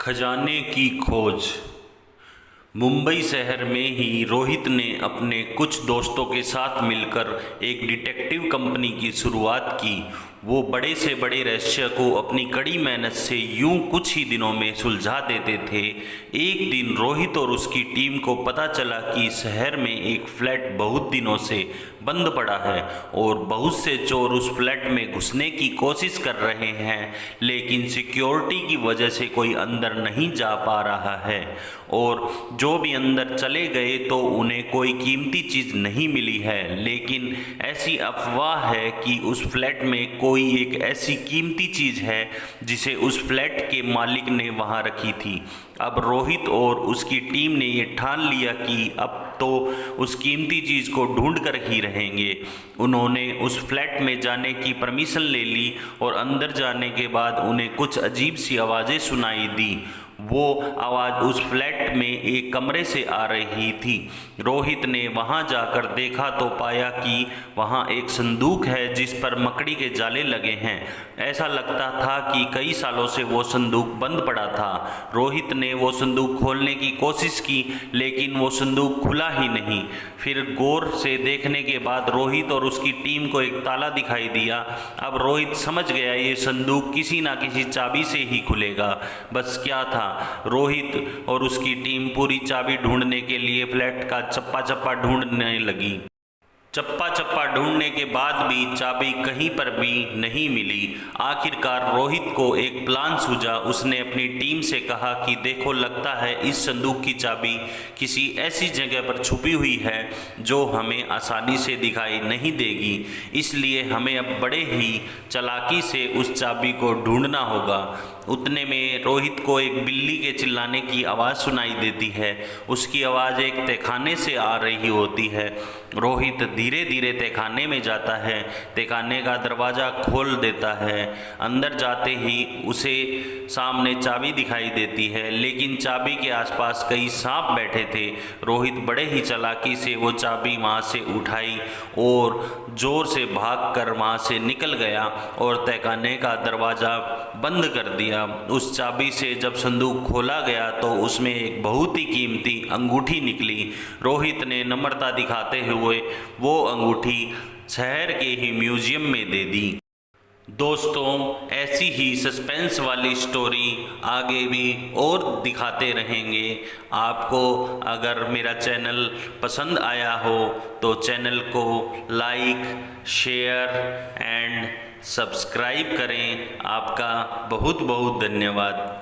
खजाने की खोज। मुंबई शहर में ही रोहित ने अपने कुछ दोस्तों के साथ मिलकर एक डिटेक्टिव कंपनी की शुरुआत की। वो बड़े से बड़े रहस्य को अपनी कड़ी मेहनत से यूं कुछ ही दिनों में सुलझा देते थे। एक दिन रोहित और उसकी टीम को पता चला कि शहर में एक फ्लैट बहुत दिनों से बंद पड़ा है और बहुत से चोर उस फ्लैट में घुसने की कोशिश कर रहे हैं, लेकिन सिक्योरिटी की वजह से कोई अंदर नहीं जा पा रहा है और जो भी अंदर चले गए तो उन्हें कोई कीमती चीज़ नहीं मिली है। लेकिन ऐसी अफवाह है कि उस फ्लैट में कोई एक ऐसी कीमती चीज़ है जिसे उस फ्लैट के मालिक ने वहां रखी थी। अब रोहित और उसकी टीम ने ये ठान लिया कि अब तो उस कीमती चीज़ को ढूंढ कर ही रहेंगे। उन्होंने उस फ्लैट में जाने की परमिशन ले ली और अंदर जाने के बाद उन्हें कुछ अजीब सी आवाज़ें सुनाई दी। वो आवाज़ उस फ्लैट में एक कमरे से आ रही थी। रोहित ने वहां जाकर देखा तो पाया कि वहां एक संदूक है जिस पर मकड़ी के जाले लगे हैं। ऐसा लगता था कि कई सालों से वो संदूक बंद पड़ा था। रोहित ने वो संदूक खोलने की कोशिश की, लेकिन वो संदूक खुला ही नहीं। फिर गौर से देखने के बाद रोहित और उसकी टीम को एक ताला दिखाई दिया। अब रोहित समझ गया ये संदूक किसी ना किसी चाबी से ही खुलेगा। बस क्या था, रोहित और उसकी टीम पूरी चाबी ढूंढने के लिए फ्लैट का चप्पा चप्पा ढूंढने लगी। चप्पा चप्पा ढूंढने के बाद भी चाबी कहीं पर भी नहीं मिली। आखिरकार रोहित को एक प्लान सूझा। उसने अपनी टीम से कहा कि देखो, लगता है इस संदूक की चाबी किसी ऐसी जगह पर छुपी हुई है जो हमें आसानी से दिखाई नहीं देगी, इसलिए हमें अब बड़े ही चालाकी से उस चाबी को ढूंढना होगा। उतने में रोहित को एक बिल्ली के चिल्लाने की आवाज़ सुनाई देती है। उसकी आवाज़ एक तहखाने से आ रही होती है। रोहित धीरे धीरे तहखाने में जाता है, तहखाने का दरवाज़ा खोल देता है। अंदर जाते ही उसे सामने चाबी दिखाई देती है, लेकिन चाबी के आसपास कई सांप बैठे थे। रोहित बड़े ही चालाकी से वो चाबी वहाँ से उठाई और ज़ोर से भागकर वहाँ से निकल गया और तहखाने का दरवाज़ा बंद कर दिया। उस चाबी से जब संदूक खोला गया तो उसमें एक बहुत ही कीमती अंगूठी निकली। रोहित ने नम्रता दिखाते हुए वो अंगूठी शहर के ही म्यूजियम में दे दी। दोस्तों, ऐसी ही सस्पेंस वाली स्टोरी आगे भी और दिखाते रहेंगे। आपको अगर मेरा चैनल पसंद आया हो तो चैनल को लाइक, शेयर एंड सब्सक्राइब करें। आपका बहुत बहुत धन्यवाद।